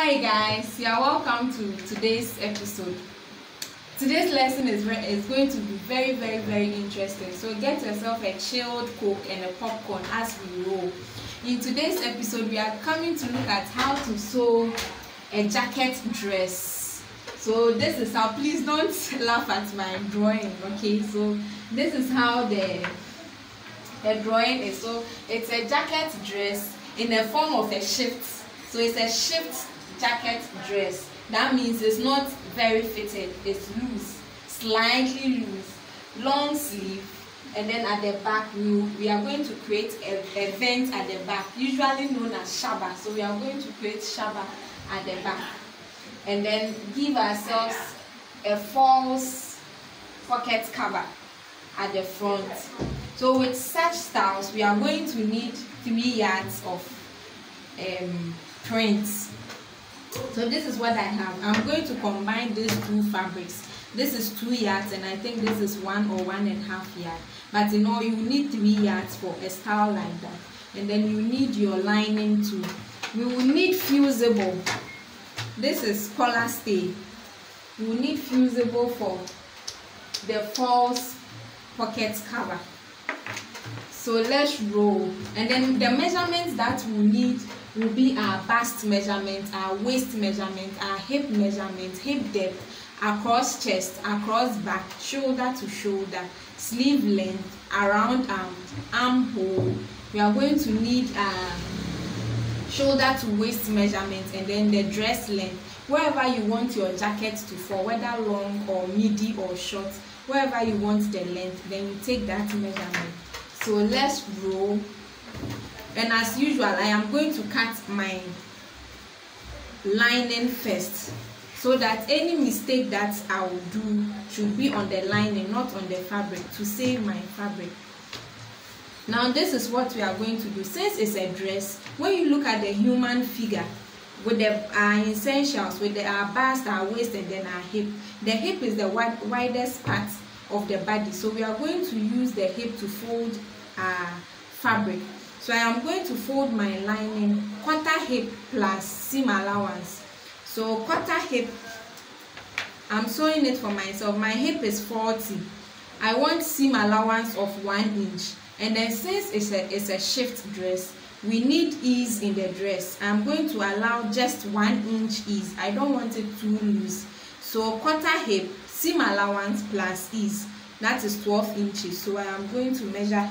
Hi guys, you are welcome to today's episode. Today's lesson is going to be very interesting. So get yourself a chilled Coke and a popcorn as we roll. In today's episode, we are coming to look at how to sew a jacket dress. So this is how, please don't laugh at my drawing, okay? So this is how the drawing is. So it's a jacket dress in the form of a shift. So it's a shift jacket dress. That means it's not very fitted, it's loose, slightly loose, long sleeve, and then at the back we are going to create a vent at the back, usually known as shaba. So we are going to create shaba at the back and then give ourselves a false pocket cover at the front. So with such styles, we are going to need 3 yards of prints. So this is what I have. I'm going to combine these two fabrics. This is 2 yards and I think this is 1 or 1.5 yards. But you know, you need 3 yards for a style like that. And then you need your lining too. We will need fusible. This is collar stay. We will need fusible for the false pocket cover. So let's roll. And then the measurements that we need will be our bust measurement, our waist measurement, our hip measurement, hip depth, across chest, across back, shoulder to shoulder, sleeve length, around armhole. We are going to need shoulder to waist measurement, and then the dress length. Wherever you want your jacket to fall, whether long or midi or short, wherever you want the length, then you take that measurement. So let's roll. And as usual, I am going to cut my lining first, so that any mistake that I will do should be on the lining, not on the fabric, to save my fabric. Now this is what we are going to do. Since it's a dress, when you look at the human figure with the essentials, with our bust, our waist, and then our hip, the hip is the widest part of the body. So we are going to use the hip to fold our fabric. So I am going to fold my lining quarter hip plus seam allowance. So quarter hip, I'm sewing it for myself. My hip is 40. I want seam allowance of 1 inch. And then since it's a shift dress, we need ease in the dress. I'm going to allow just 1 inch ease. I don't want it too loose. So quarter hip, seam allowance plus ease, that is 12 inches. So I am going to measure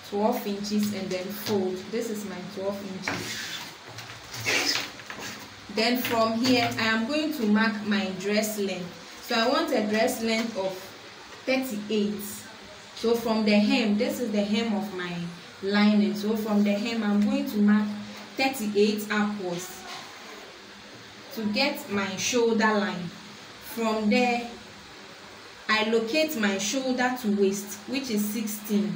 12 inches and then fold. This is my 12 inches. Then from here, I am going to mark my dress length. So I want a dress length of 38. So from the hem, this is the hem of my lining. So from the hem, I'm going to mark 38 upwards to get my shoulder line. From there, I locate my shoulder to waist, which is 16.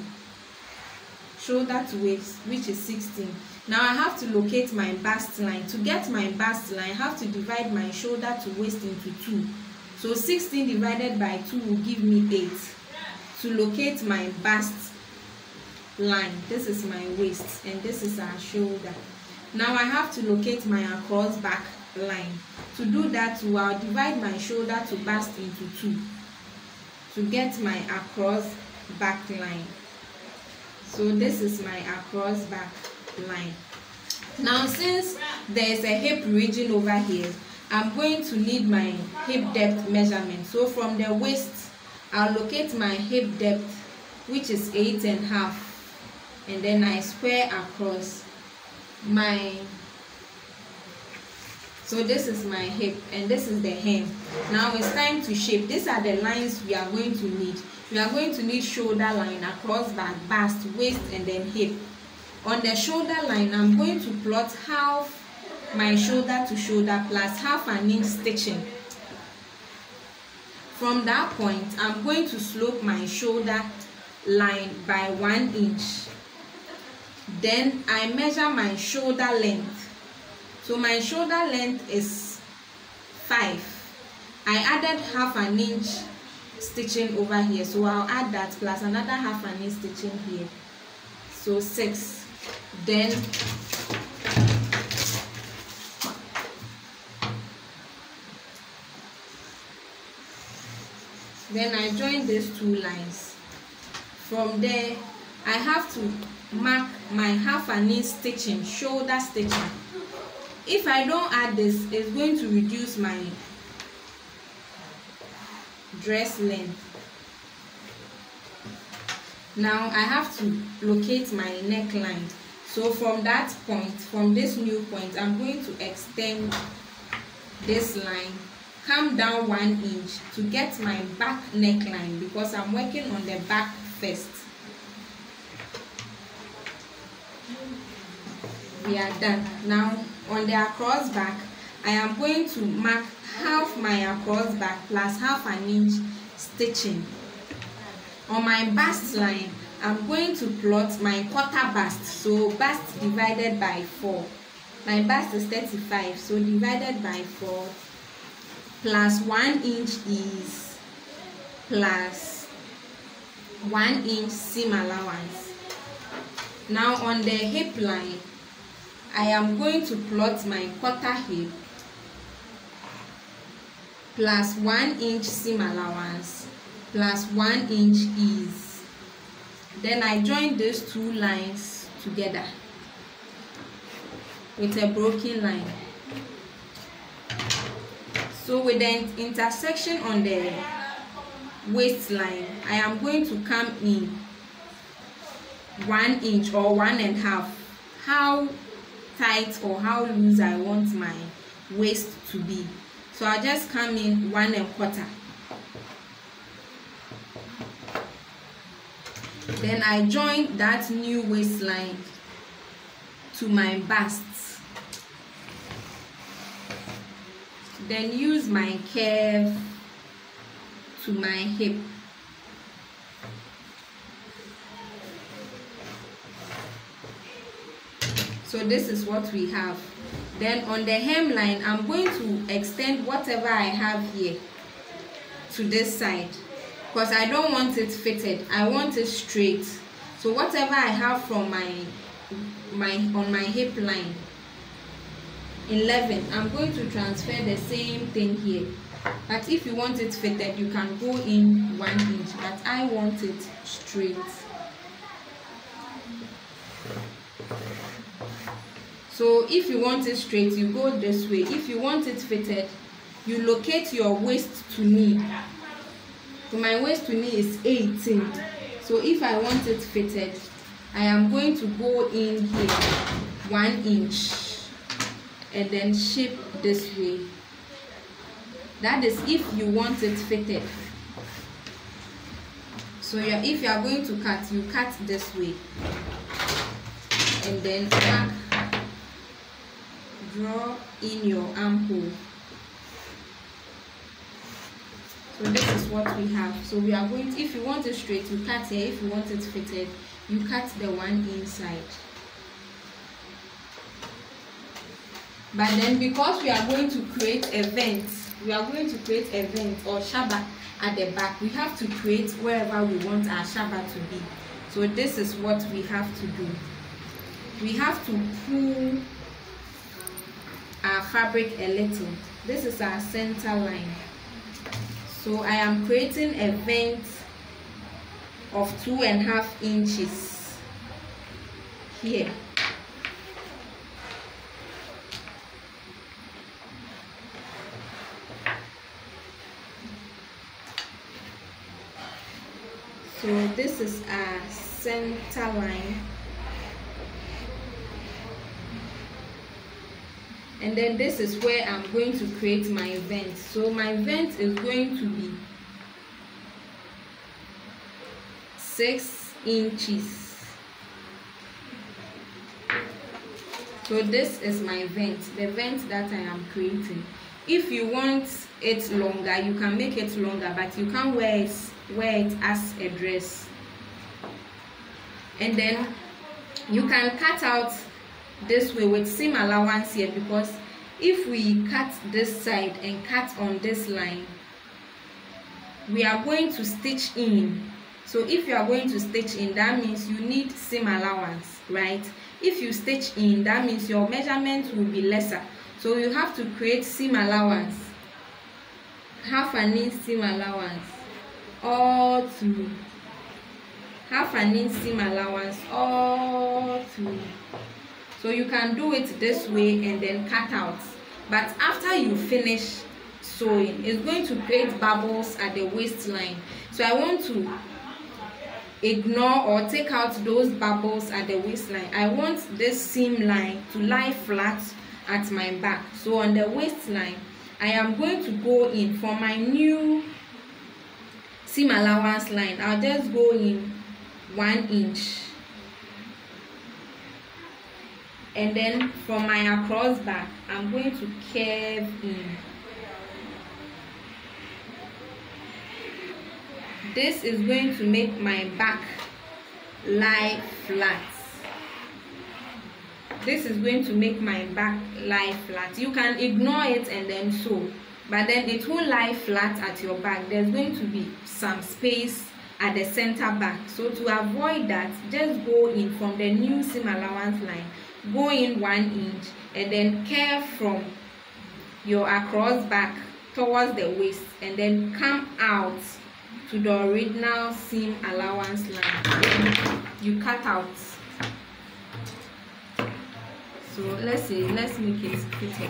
Shoulder to waist, which is 16. Now I have to locate my bust line. To get my bust line, I have to divide my shoulder to waist into 2. So 16 divided by 2 will give me 8. To locate my bust line, this is my waist and this is our shoulder. Now I have to locate my across back line. To do that, I'll divide my shoulder to bust into 2 to get my across back line. So this is my across back line. Now since there is a hip region over here, I'm going to need my hip depth measurement. So from the waist, I'll locate my hip depth, which is 8.5, and then I square across my. So this is my hip and this is the hem. Now it's time to shape. These are the lines we are going to need. We are going to need shoulder line, across back, bust, waist, and then hip. On the shoulder line, I'm going to plot half my shoulder to shoulder plus half an inch stitching. From that point, I'm going to slope my shoulder line by 1 inch. Then I measure my shoulder length. So my shoulder length is 5. I added half an inch stitching over here, so I'll add that plus another half an inch stitching here, so 6. Then Then I join these two lines. From there I have to mark my half an inch stitching, shoulder stitching. If I don't add this, it's going to reduce my dress length. Now I have to locate my neckline. So from that point, from this new point, I'm going to extend this line, come down 1 inch to get my back neckline, because I'm working on the back first. We are done. Now on the across back, I am going to mark half my across back plus half an inch stitching. On my bust line, I'm going to plot my quarter bust, so bust divided by 4. My bust is 35, so divided by 4 plus 1 inch is plus 1 inch seam allowance. Now on the hip line, I am going to plot my quarter hip plus 1 inch seam allowance plus 1 inch ease. Then I join these two lines together with a broken line. So with the intersection on the waistline, I am going to come in 1 inch or 1.5. How tight or how loose I want my waist to be. So I just come in 1.25. Then I join that new waistline to my bust. Then use my curve to my hip. So this is what we have. Then on the hemline, I'm going to extend whatever I have here to this side, because I don't want it fitted, I want it straight. So whatever I have from on my hip line, 11, I'm going to transfer the same thing here. But if you want it fitted, you can go in 1 inch, but I want it straight. So if you want it straight, you go this way. If you want it fitted, you locate your waist to knee. So my waist to knee is 18. So if I want it fitted, I am going to go in here 1 inch and then shape this way. That is if you want it fitted. So if you are going to cut, you cut this way and then mark, draw in your armhole. So this is what we have. So we are going to, if you want it straight, you cut here. If you want it fitted, you cut the one inside. But then because we are going to create a vent, or shaba at the back, we have to create wherever we want our shaba to be. So this is what we have to do. We have to pull our fabric a little. This is our center line. So I am creating a vent of 2.5 inches here. So this is our center line. And then this is where I'm going to create my vent. So my vent is going to be 6 inches. So this is my vent, the vent that I am creating. If you want it longer, you can make it longer, but you can't wear it as a dress. And then you can cut out this way with seam allowance here, because if we cut this side and cut on this line, we are going to stitch in. So if you are going to stitch in, that means you need seam allowance, right? If you stitch in, that means your measurement will be lesser. So you have to create seam allowance, half an inch seam allowance. all through, half an inch seam allowance all through. So you can do it this way and then cut out, but after you finish sewing, it's going to create bubbles at the waistline. So I want to ignore or take out those bubbles at the waistline. I want this seam line to lie flat at my back. So on the waistline, I am going to go in for my new seam allowance line. I'll just go in 1 inch, and then from my across back, I'm going to curve in. This is going to make my back lie flat. This is going to make my back lie flat. You can ignore it and then sew, but then it will lie flat at your back. There's going to be some space at the center back. So to avoid that, just go in from the new seam allowance line, go in 1 inch, and then curve from your across back towards the waist, and then come out to the original seam allowance line. Then you cut out. So let's make it fitted.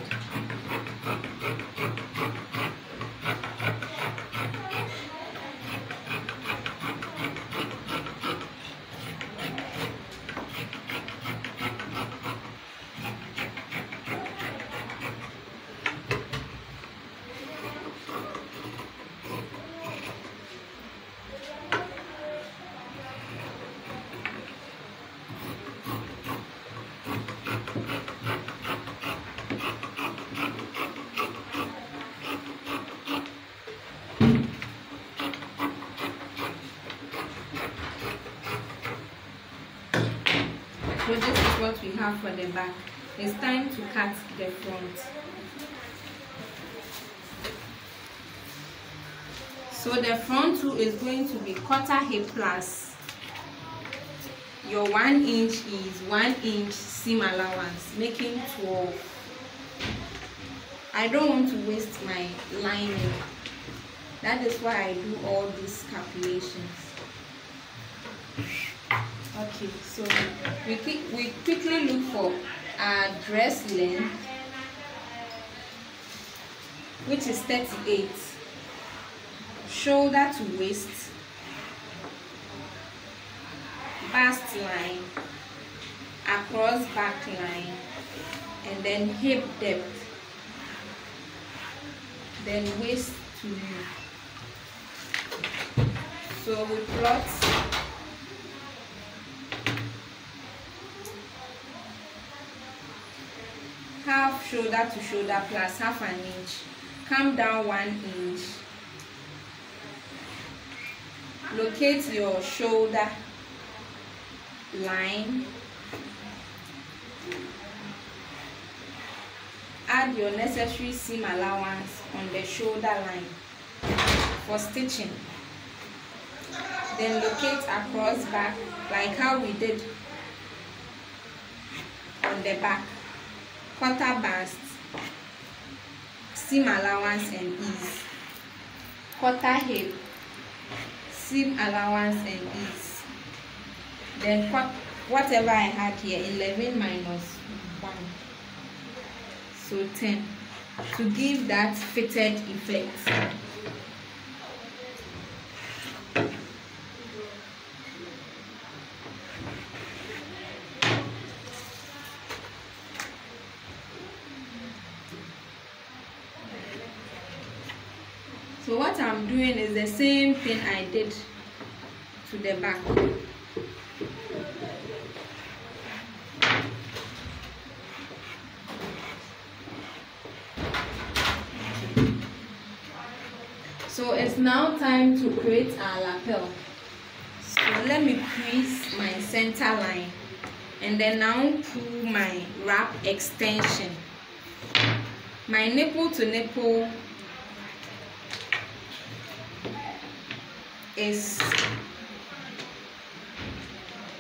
So this is what we have for the back. It's time to cut the front. So the front too is going to be quarter hip plus. Your 1 inch is 1 inch seam allowance, making 12. I don't want to waste my lining. That is why I do all these calculations. Okay, so we quickly look for our dress length, which is 38, shoulder to waist, bust line, across back line, and then hip depth, then waist to knee. So we plot half shoulder to shoulder plus half an inch, come down 1 inch, locate your shoulder line, add your necessary seam allowance on the shoulder line for stitching, then locate across back like how we did on the back, quarter bust, seam allowance and ease, quarter hip, seam allowance and ease, then whatever I had here, 11 minus 1, so 10, to give that fitted effect. So what I'm doing is the same thing I did to the back. So it's now time to create our lapel. So let me crease my center line and then now pull my wrap extension. My nipple to nipple is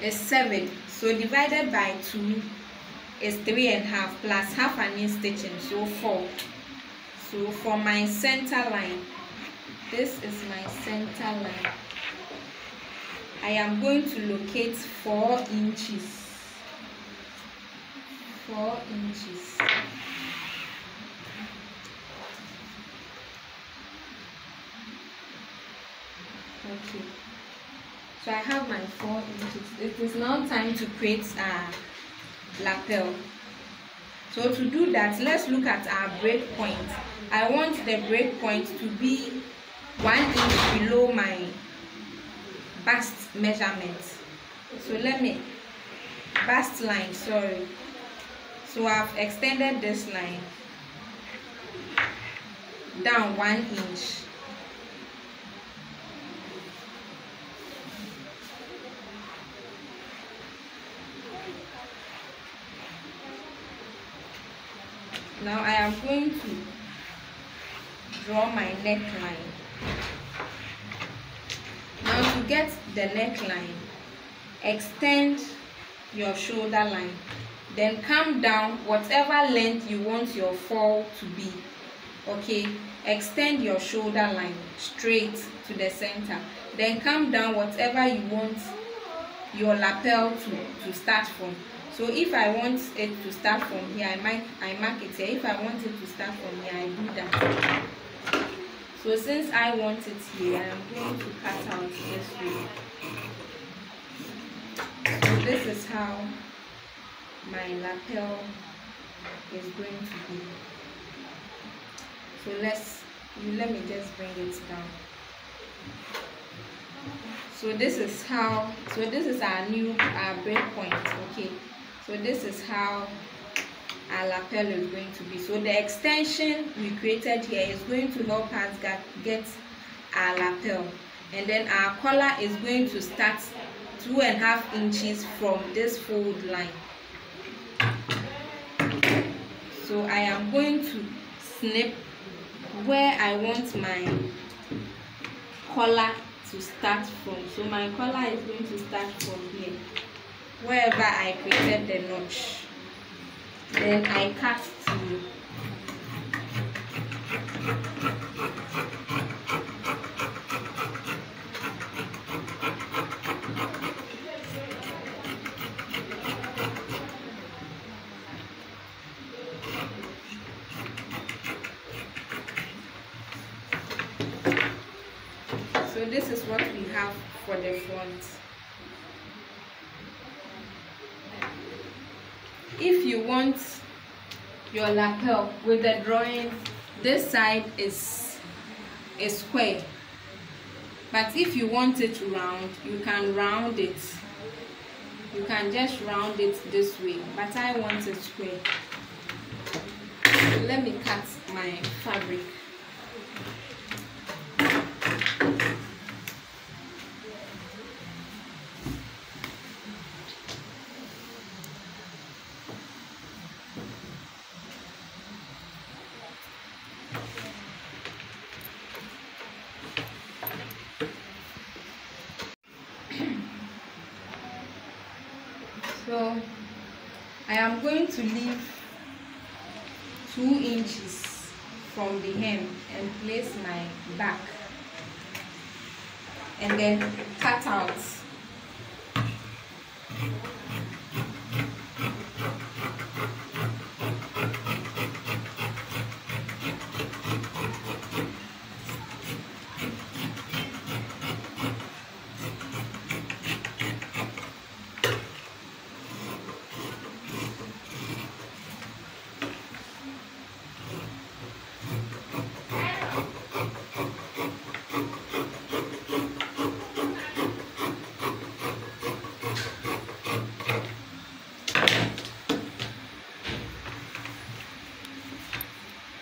7, so divided by 2 is 3.5 plus half an inch stitching, so 4. So for my center line, This is my center line. I am going to locate 4 inches. 4 inches. Okay. So I have my 4 inches. It is now time to create a lapel. So to do that, let's look at our break point. I want the break point to be 1 inch below my bust measurement. So let me bust line, sorry. So I've extended this line down 1 inch. Now I am going to draw my neckline. Now to get the neckline, extend your shoulder line, then come down whatever length you want your fall to be. Okay, extend your shoulder line straight to the center, then come down whatever you want your lapel to start from. So if I want it to start from here, I mark it here. If I want it to start from here, I do that. So since I want it here, I'm going to cut out this way. So this is how my lapel is going to be. So let me just bring it down. So this is our new break point. Okay, so this is how our lapel is going to be. So the extension we created here is going to help us get our lapel, and then our collar is going to start 2.5 inches from this fold line. So I am going to snip where I want my collar to start from. So my collar is going to start from here, wherever I created the notch. Then I cut through. So this is what we have for the front. If you want your lapel with the drawing, this side is square, but if you want it round, you can round it. You can just round it this way, but I want it square. So let me cut my fabric. So I am going to leave 2 inches from the hem and place my back, and then cut out.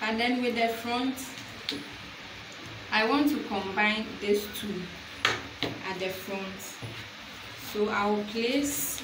And then with the front, I want to combine these two at the front. So I will place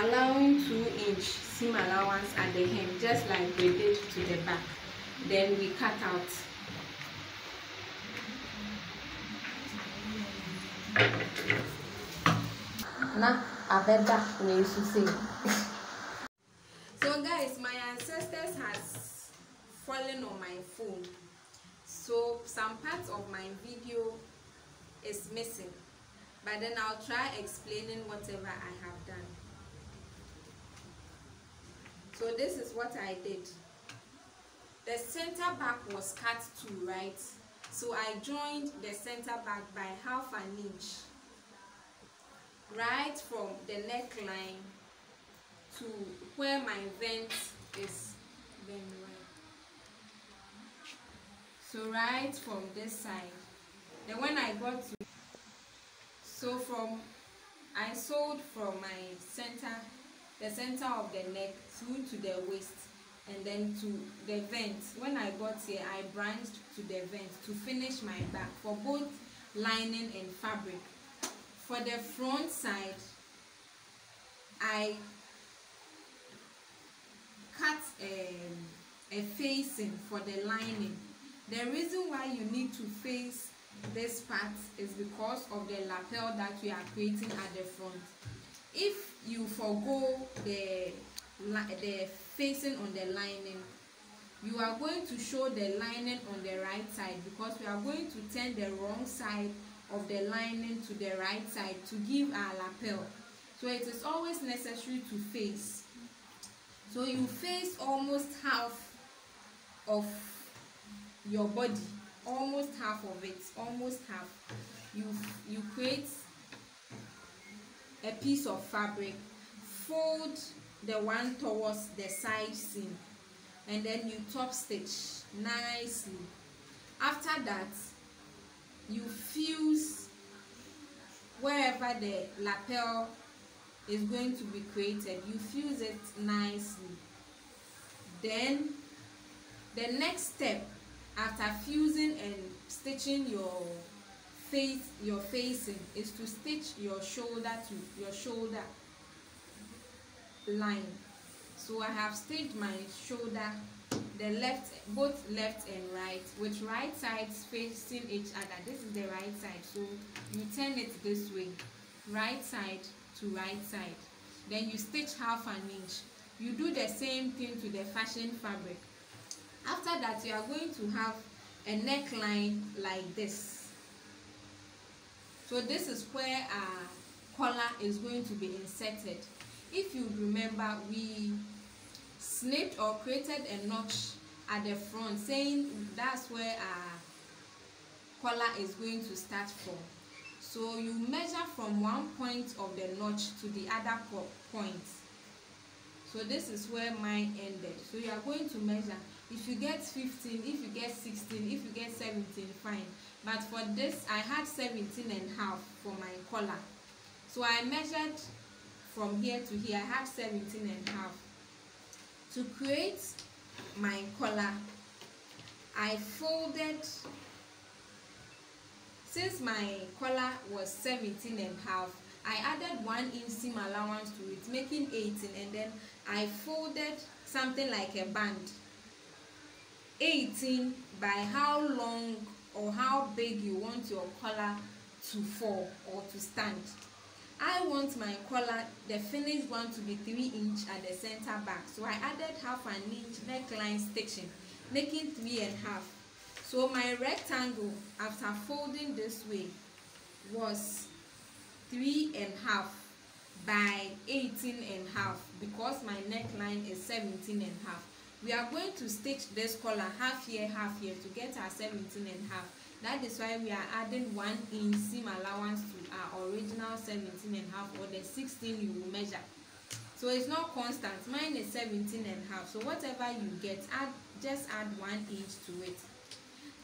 allowing 2-inch seam allowance at the hem, just like we did to the back. Then we cut out. So guys, my ancestors has fallen on my phone, so some parts of my video is missing, but then I'll try explaining whatever I have done. So this is what I did. The center back was cut too, right? So I joined the center back by 1/2 inch, right from the neckline to where my vent is. So right from this side. Then when I got to, so I sewed from my center, the center of the neck through to the waist, and then to the vent. When I got here, I branched to the vent to finish my back for both lining and fabric. For the front side, I cut a facing for the lining. The reason why you need to face this part is because of the lapel that we are creating at the front. If you forgo the facing on the lining, you are going to show the lining on the right side, because we are going to turn the wrong side of the lining to the right side to give our lapel. So it is always necessary to face. So you face almost half of your body, almost half of it, almost half. You create a piece of fabric, fold the one towards the side seam, and then you top stitch nicely. After that, you fuse wherever the lapel is going to be created. You fuse it nicely. Then the next step after fusing and stitching your facing is to stitch your shoulder to your shoulder line. So I have stitched my shoulder, both left and right, with right sides facing each other. This is the right side, so you turn it this way, right side to right side. Then you stitch 1/2 inch. You do the same thing to the fashion fabric. After that, you are going to have a neckline like this. So this is where our collar is going to be inserted. If you remember, we snipped or created a notch at the front, saying that's where our collar is going to start from. So you measure from one point of the notch to the other point. So this is where mine ended. So you are going to measure. If you get 15, if you get 16, if you get 17, fine. But for this, I had 17.5 for my collar. So I measured from here to here. I have 17.5. To create my collar, I folded. Since my collar was 17.5, I added 1 inch seam allowance to it, making 18, and then I folded something like a band. 18 by how long or how big you want your collar to fall or to stand. I want my collar, the finished one, to be 3 inch at the center back. So I added 1/2 inch neckline stitching, making 3.5. So my rectangle after folding this way was 3.5 by 18.5, because my neckline is 17.5. We are going to stitch this collar half here to get our 17.5. That is why we are adding 1 inch seam allowance to our original 17.5, or the 16 you will measure. So it's not constant. Mine is 17.5. So whatever you get, just add 1 inch to it.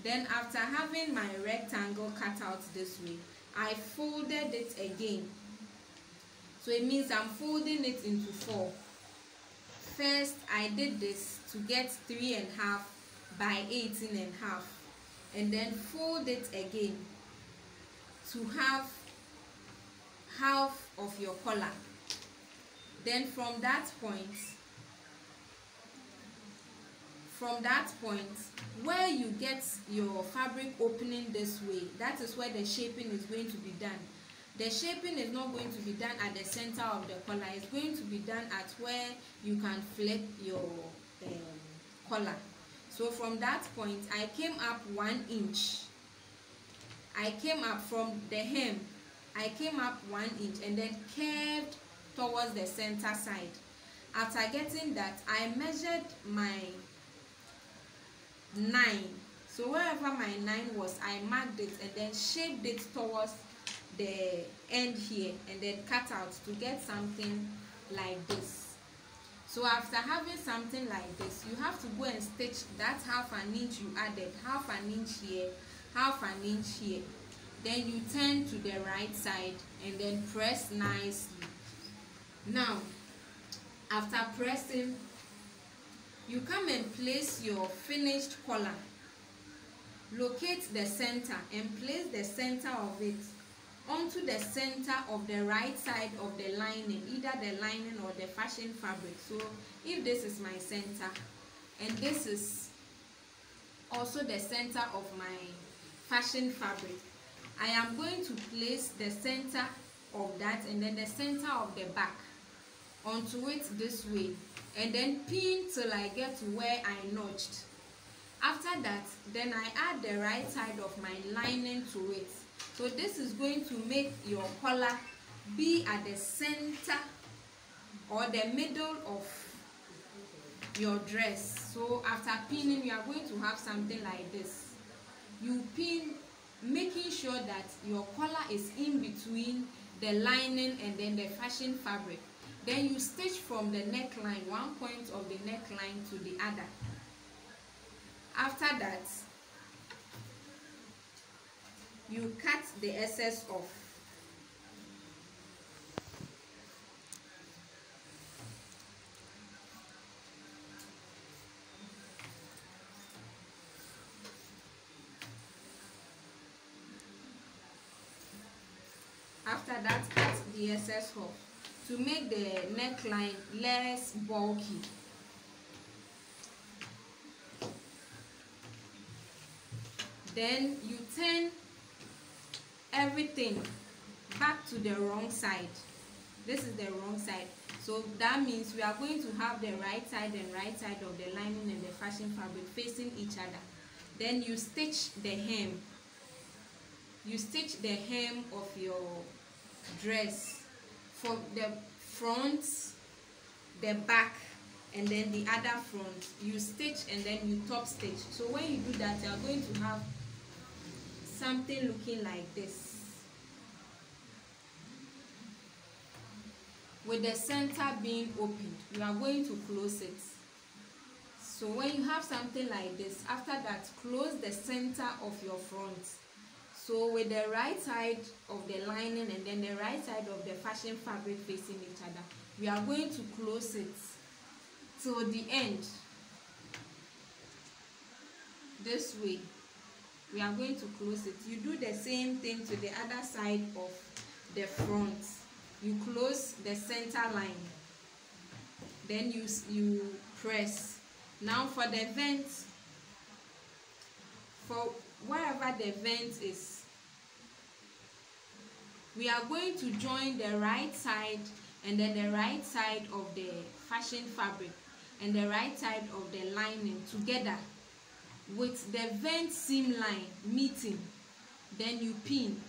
Then after having my rectangle cut out this way, I folded it again. So it means I'm folding it into 4. first I did this to get 3.5 by 18.5, and then fold it again to have half of your collar. Then from that point where you get your fabric opening this way, that is where the shaping is going to be done. The shaping is not going to be done at the center of the collar. It's going to be done at where you can flip your collar. So from that point, I came up 1 inch. I came up from the hem. I came up 1 inch and then curved towards the center side. After getting that, I measured my 9. So wherever my 9 was, I marked it and then shaped it towards the end here, and then cut out to get something like this. So after having something like this, you have to go and stitch that half an inch you added, half an inch here, half an inch here. Then you turn to the right side and then press nicely. Now after pressing, you come and place your finished collar. Locate the center and place the center of it onto the center of the right side of the lining, either the lining or the fashion fabric. So if this is my center and this is also the center of my fashion fabric, I am going to place the center of that and then the center of the back onto it this way, and then pin till I get to where I notched. After that, then I add the right side of my lining to it. So this is going to make your collar be at the center or the middle of your dress. So after pinning, you are going to have something like this. You pin, making sure that your collar is in between the lining and then the fashion fabric. Then you stitch from the neckline, one point of the neckline to the other. After that, you cut the excess off. After that, cut the excess off to make the neckline less bulky. Then you turn everything back to the wrong side. This is the wrong side, so that means we are going to have the right side and right side of the lining and the fashion fabric facing each other. Then you stitch the hem. You stitch the hem of your dress for the front, the back, and then the other front. You stitch and then you top stitch. So when you do that, you are going to have something looking like this, with the center being opened. You are going to close it. So when you have something like this, after that, close the center of your front. So with the right side of the lining and then the right side of the fashion fabric facing each other, we are going to close it till the end. This way, we are going to close it. You do the same thing to the other side of the front. You close the center line, then you press. Now for the vent, for wherever the vent is, we are going to join the right side and then the right side of the fashion fabric and the right side of the lining together with the vent seam line meeting. Then you pin,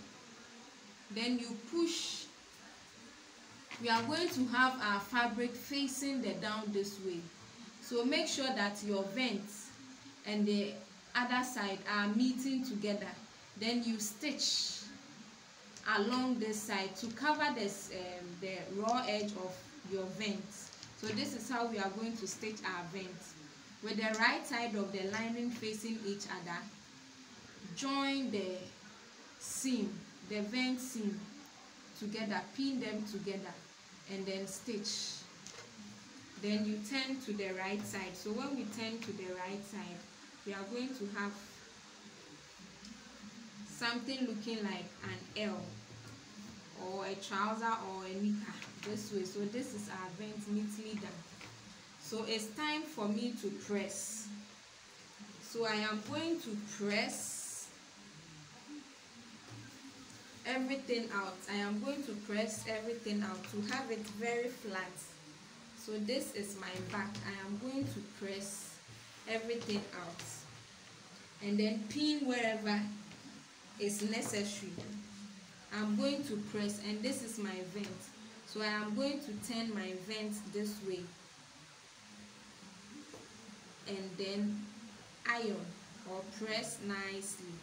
then you push. We are going to have our fabric facing the down this way, so make sure that your vent and the other side are meeting together. Then you stitch along this side to cover this the raw edge of your vent. So this is how we are going to stitch our vent, with the right side of the lining facing each other. Join the seam, the vent seam together, pin them together, and then stitch. then you turn to the right side. So when we turn to the right side, we are going to have something looking like an L or a trouser or a knicker this way. So this is our vent neatly done. So it's time for me to press. So I am going to press everything out. I am going to press everything out to have it very flat. So this is my back. I am going to press everything out and then pin wherever is necessary. I'm going to press, and this is my vent. So I am going to turn my vent this way and then iron or press nicely.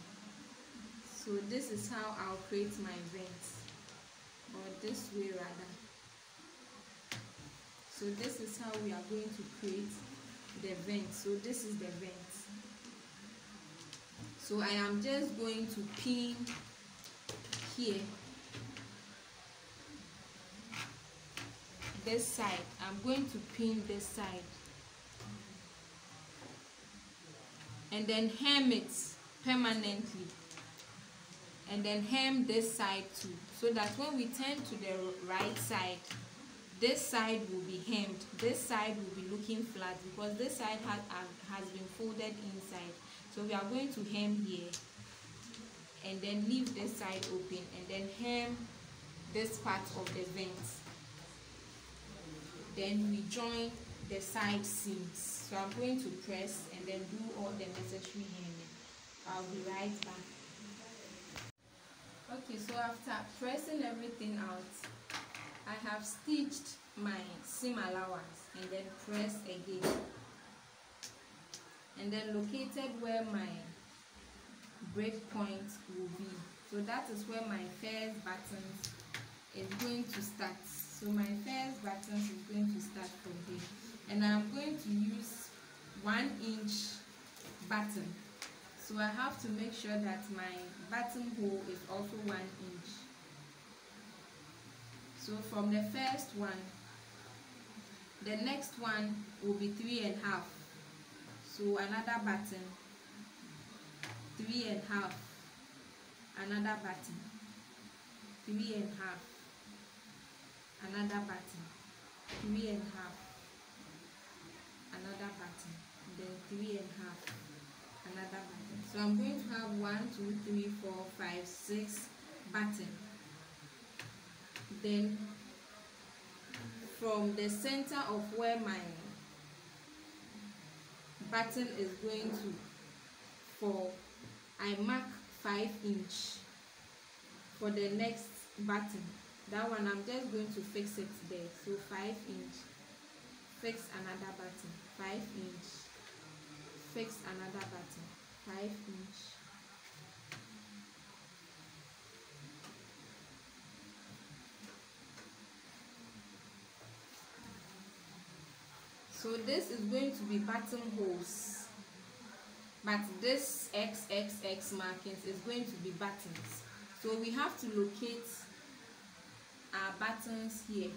So this is how I'll create my vent, or this way rather. So this is how we are going to create the vent. So this is the vent. So I am just going to pin here, this side. I'm going to pin this side and then hem it permanently, and then hem this side too, so that when we turn to the right side, this side will be hemmed. This side will be looking flat because this side has been folded inside. So we are going to hem here and then leave this side open and then hem this part of the vent. Then we join the side seams. So I'm going to press and then do all the necessary hemming. I'll be right back. Okay, so after pressing everything out, I have stitched my seam allowance and then press again and then located where my break point will be. So that is where my first button is going to start. So my first button is going to start from here, and I'm going to use 1 inch button. So I have to make sure that my buttonhole is also 1 inch. So from the first one, the next one will be 3.5. So another button, 3.5, another button, 3.5, another button, 3.5, another button, then 3.5, another button. So I'm going to have 1, 2, 3, 4, 5, 6 buttons. Then from the center of where my button is going to fall, I mark 5 inch for the next button. That one I'm just going to fix it there. So 5 inch, fix another button, 5 inch, fix another button, 5 inch. So this is going to be buttonholes, but this XXX markings is going to be buttons. So we have to locate our buttons here.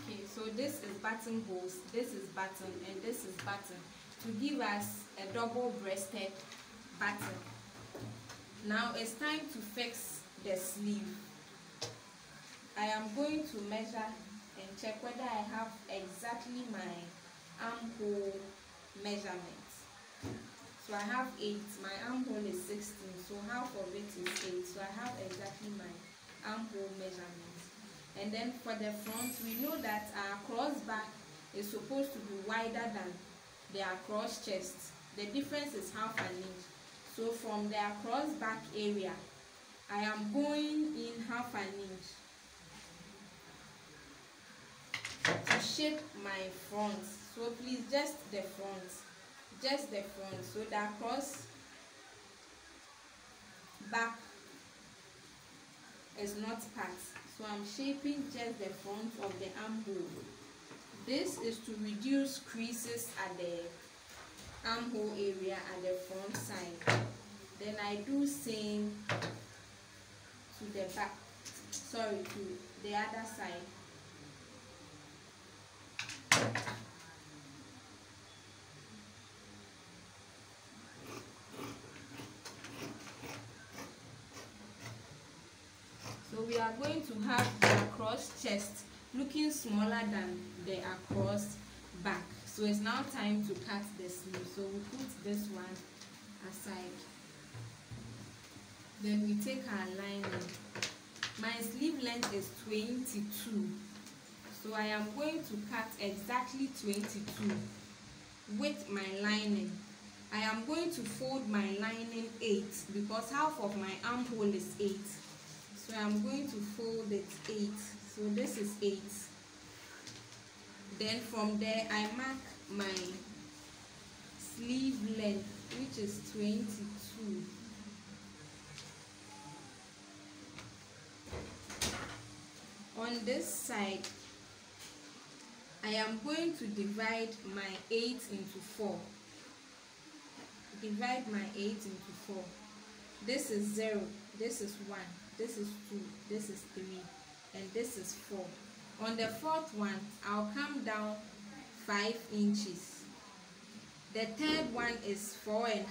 Okay, so this is buttonholes, this is button, and this is button, to give us a double-breasted button. Now it's time to fix the sleeve. I am going to measure and check whether I have exactly my armhole measurement. So I have 8, my armhole is 16, so half of it is 8. So I have exactly my armhole measurement. And then for the front, we know that our cross back is supposed to be wider than the across chest. The difference is half an inch. So from the across back area, I am going in half an inch to shape my front. So please, just the front, so the across back is not cut. So I'm shaping just the front of the armhole. This is to reduce creases at the armhole area at the front side. Then I do same to the back, sorry, to the other side. So we are going to have the across chest looking smaller than the across back. So it's now time to cut the sleeve. So we put this one aside. Then we take our lining. My sleeve length is 22. So I am going to cut exactly 22 with my lining. I am going to fold my lining 8 because half of my armhole is 8. So I'm going to fold it 8. So this is 8. Then from there I mark my sleeve length, which is 22. On this side, I am going to divide my 8 into 4. Divide my 8 into 4. This is 0, this is 1, this is 2, this is 3, and this is 4. On the fourth one, I'll come down 5 inches. The third one is 4.5.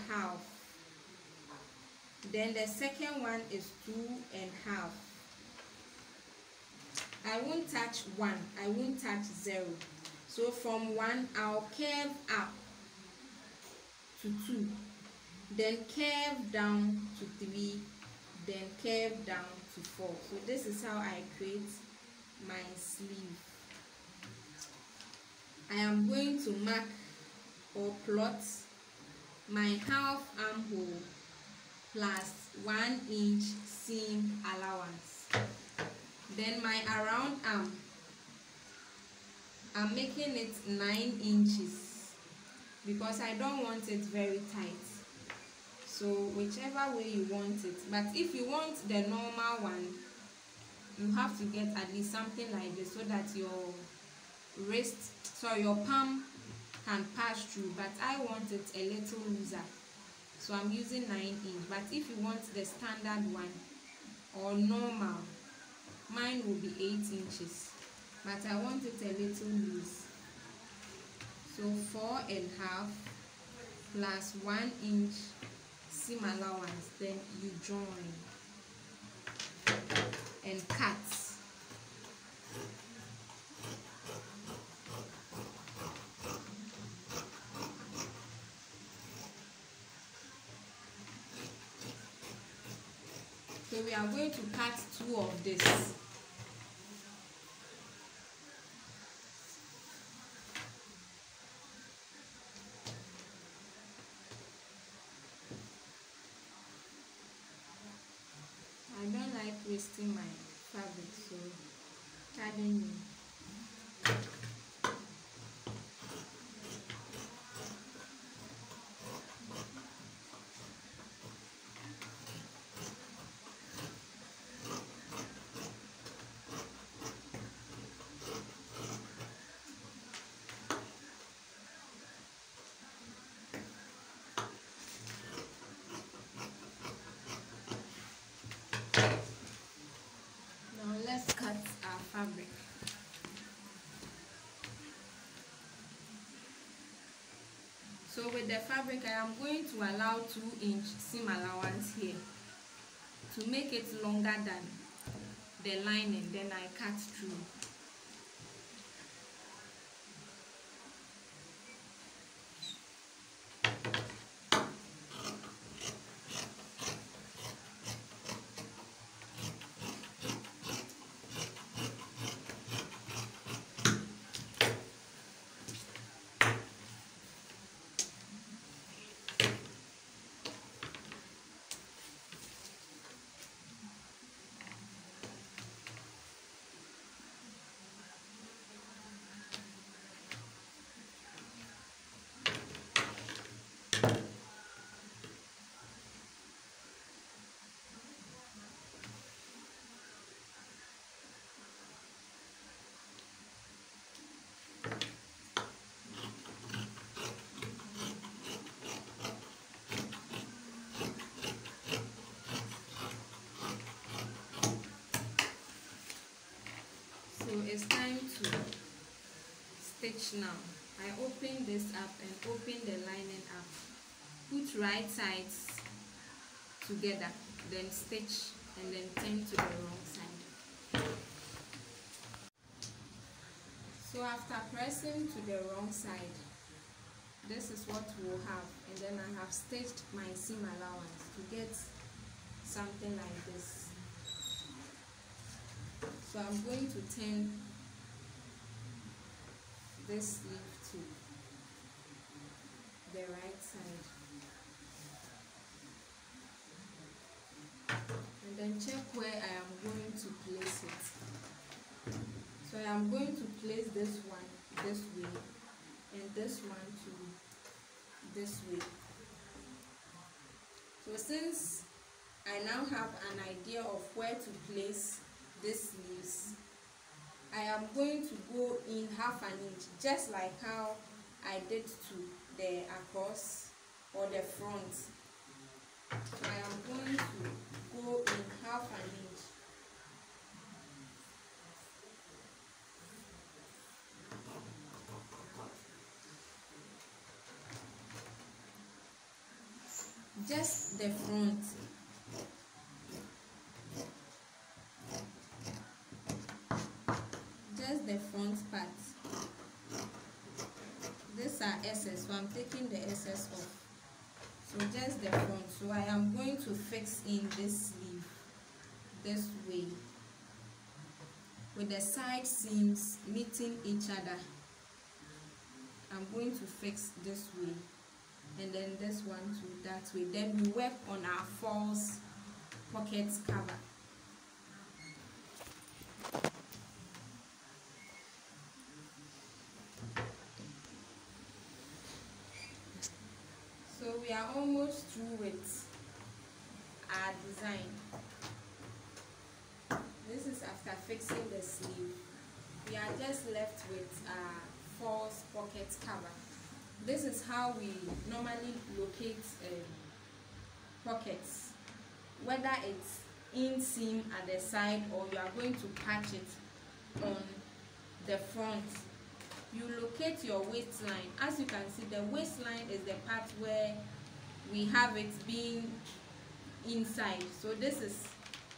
Then the second one is 2.5. I won't touch 1, I won't touch 0. So from 1, I'll curve up to 2, then curve down to 3, then curve down to 4. So this is how I create my sleeve. I am going to mark or plot my half armhole plus 1 inch seam allowance. Then my around arm, I'm making it 9 inches because I don't want it very tight. So whichever way you want it, but if you want the normal one, you have to get at least something like this so that your your palm can pass through. But I want it a little looser, so I'm using 9 inch. But if you want the standard one or normal, mine will be 8 inches, but I want it a little loose. So 4.5 plus 1 inch seam allowance, then you join and cut. So we are going to cut 2 of this. I don't like wasting my fabric, so pardon me. Now let's cut our fabric. So with the fabric, I am going to allow 2 inch seam allowance here to make it longer than the lining. Then I cut through. stitch now. I open this up and open the lining up. Put right sides together, then stitch and then turn to the wrong side. So after pressing to the wrong side, this is what we'll have, and then I have stitched my seam allowance to get something like this. So I'm going to turn this sleeve to the right side, and then check where I am going to place it. So I am going to place this one this way and this one to this way. So since I now have an idea of where to place these sleeves, I am going to go in ½ inch, just like how I did to the across or the front. So I am going to go in ½ inch. Just the front. Just the front part. These are excess, so I'm taking the excess off. So just the front. So I am going to fix in this sleeve this way, with the side seams meeting each other. I'm going to fix this way, and then this one too that way. Then we work on our false pocket cover. So we are almost through with our design. This is after fixing the sleeve. We are just left with our false pocket cover. This is how we normally locate pockets, whether it's inseam at the side or you are going to patch it on the front. You locate your waistline. As you can see, the waistline is the part where we have it being inside. So this is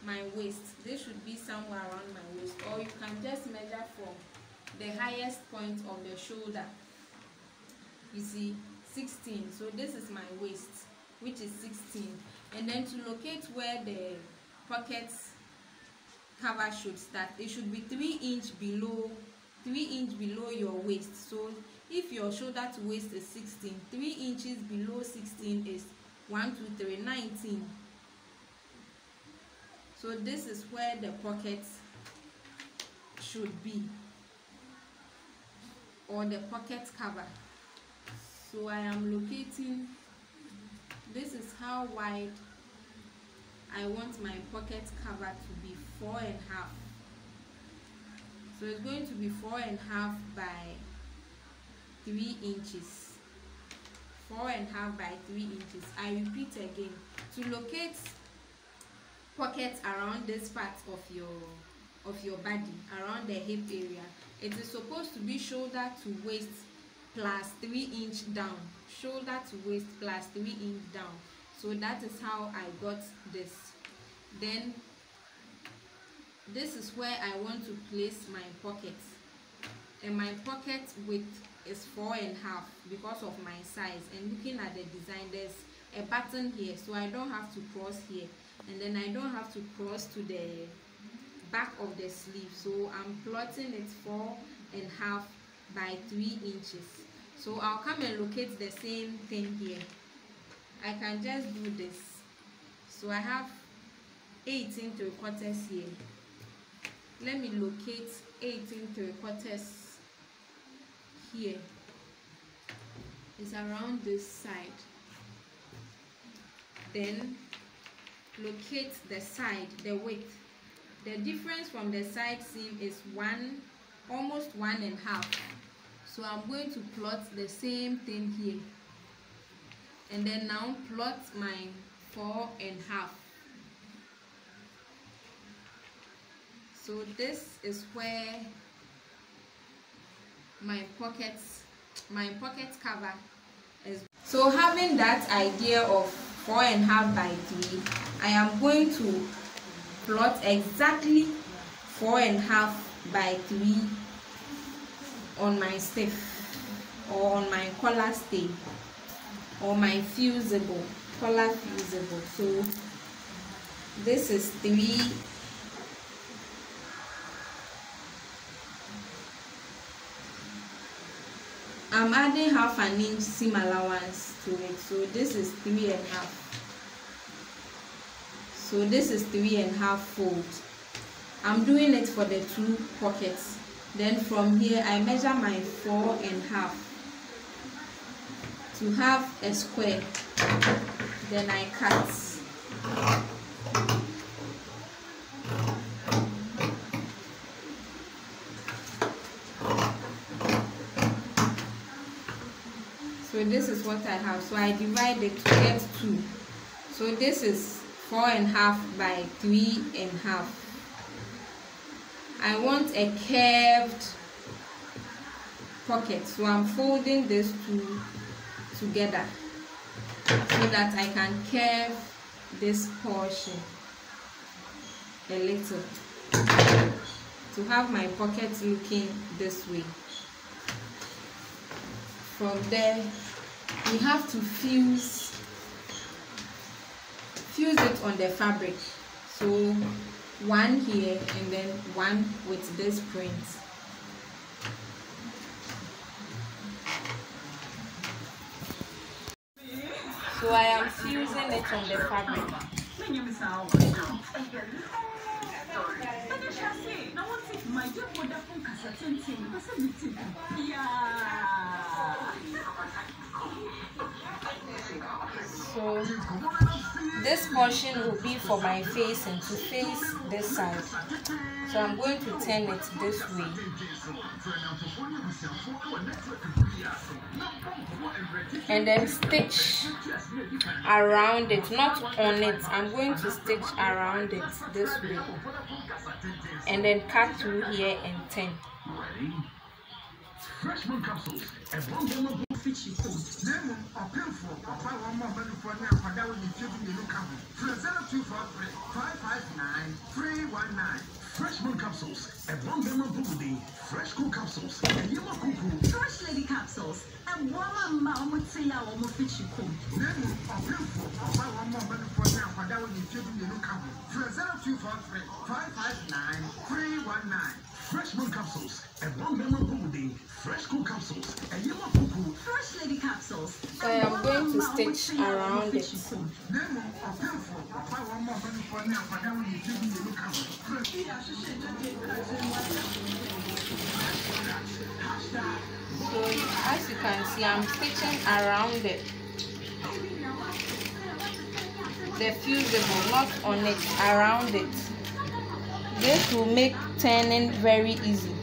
my waist. This should be somewhere around my waist, or you can just measure from the highest point of the shoulder. You see 16, so this is my waist, which is 16. And then to locate where the pocket cover should start, it should be 3 inch below your waist. So if your shoulder to waist is 16, 3 inches below 16 is 1, 2, 3, 19. So this is where the pocket should be, or the pocket cover. So I am locating, this is how wide I want my pocket cover to be, 4.5. So it's going to be 4.5 by 3 inches. 4.5 by 3 inches. I repeat again, to locate pockets around this part of your body, around the hip area, it is supposed to be shoulder to waist plus 3 inch down. Shoulder to waist plus 3 inch down. So that is how I got this. Then this is where I want to place my pocket, and my pocket width is 4.5 because of my size. And looking at the design, there's a button here, so I don't have to cross here, and then I don't have to cross to the back of the sleeve. So I'm plotting it 4.5 by 3 inches. So I'll come and locate the same thing here. I can just do this. So I have 18 3/4 here. Let me locate 18 3/4 here. It's around this side. Then locate the side, the width. The difference from the side seam is almost 1.5. So I'm going to plot the same thing here, and then now plot my 4.5. So this is where my pocket cover is. So having that idea of 4.5 by 3, I am going to plot exactly 4.5 by 3 on my stiff or on my collar stay or my fusible, collar fusible. So this is 3. I'm adding 1/2 inch seam allowance to it, so this is 3.5. So this is 3.5 fold. I'm doing it for the 2 pockets. Then from here I measure my 4.5 to have a square. Then I cut. So this is what I have. So I divide it to get 2. So this is 4.5 by 3.5. I want a curved pocket, so I'm folding these 2 together so that I can curve this portion a little to have my pocket looking this way. From there we have to fuse it on the fabric. So 1 here and then 1 with this print. So I am fusing it on the fabric. So this portion will be for my facing, to face this side. So I'm going to turn it this way. And then stitch around it, not on it. I'm going to stitch around it this way. And then cut through here and turn. Freshman capsules and one more fishy food. Name or painful or buy one more money for now for that when you give me the come. 0243-559-319. Freshman capsules and one more booty. Fresh cool capsules and you cuckoo. Fresh lady capsules and one mom would say our more fishy food. Name or painful or buy one more money for now for that when you give me the come. 0243-559-319. Freshman capsules and one member booty. Fresh cool capsules and yellow cuckoo. Fresh lady capsules. So I am going to stitch around it. So as you can see, I'm stitching around it. The fusible, not on it, around it. This will make turning very easy.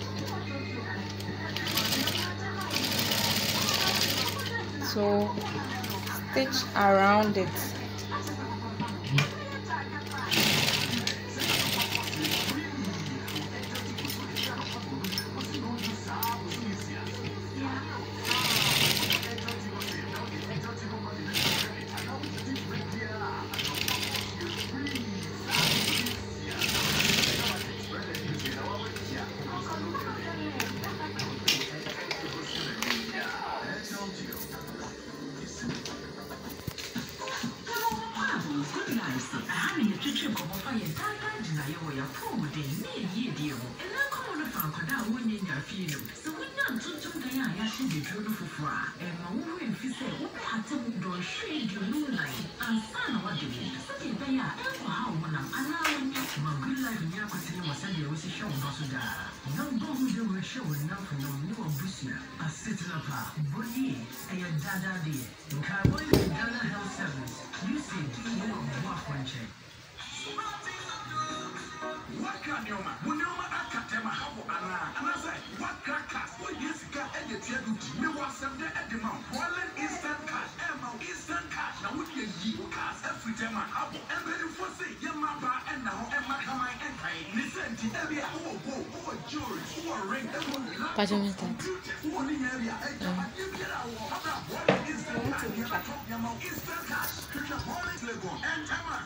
So stitch around it.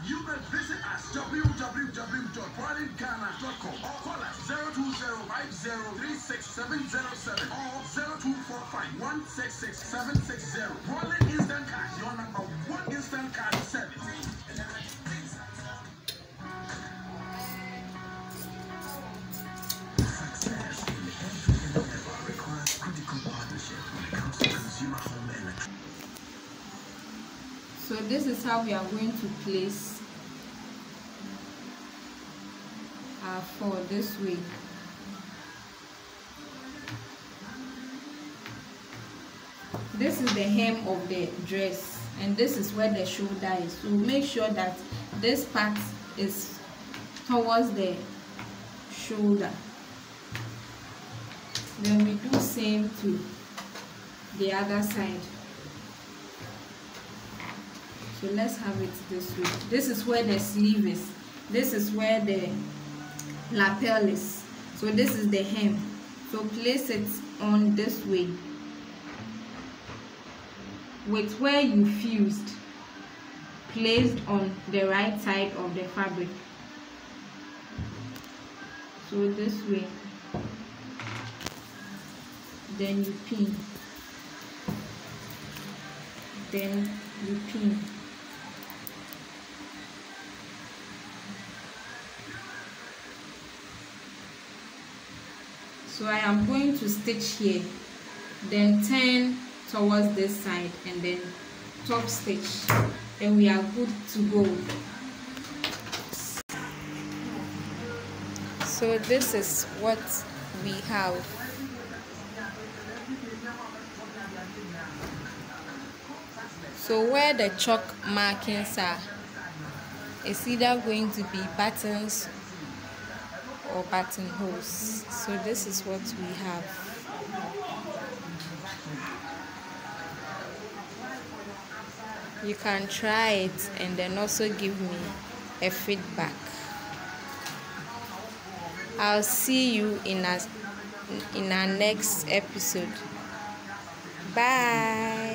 You may visit us www.boilingghana.com or call us 02050367707 or 0245166760. Boiling Instant Cash, your number one instant cash service. Success in every endeavor requires critical partnership when it comes to consumer home electronics. So this is how we are going to place our four this way. This is the hem of the dress, and this is where the shoulder is. So make sure that this part is towards the shoulder. Then we do same to the other side. So let's have it this way. This is where the sleeve is. This is where the lapel is. So this is the hem. So place it on this way, with where you fused placed on the right side of the fabric. So this way. Then you pin. Then you pin. So I am going to stitch here, then turn towards this side and then top stitch. Then we are good to go. So this is what we have. So where the chalk markings are, it's either going to be buttons or buttonholes. So this is what we have. You can try it and then also give me a feedback. I'll see you in our next episode. Bye.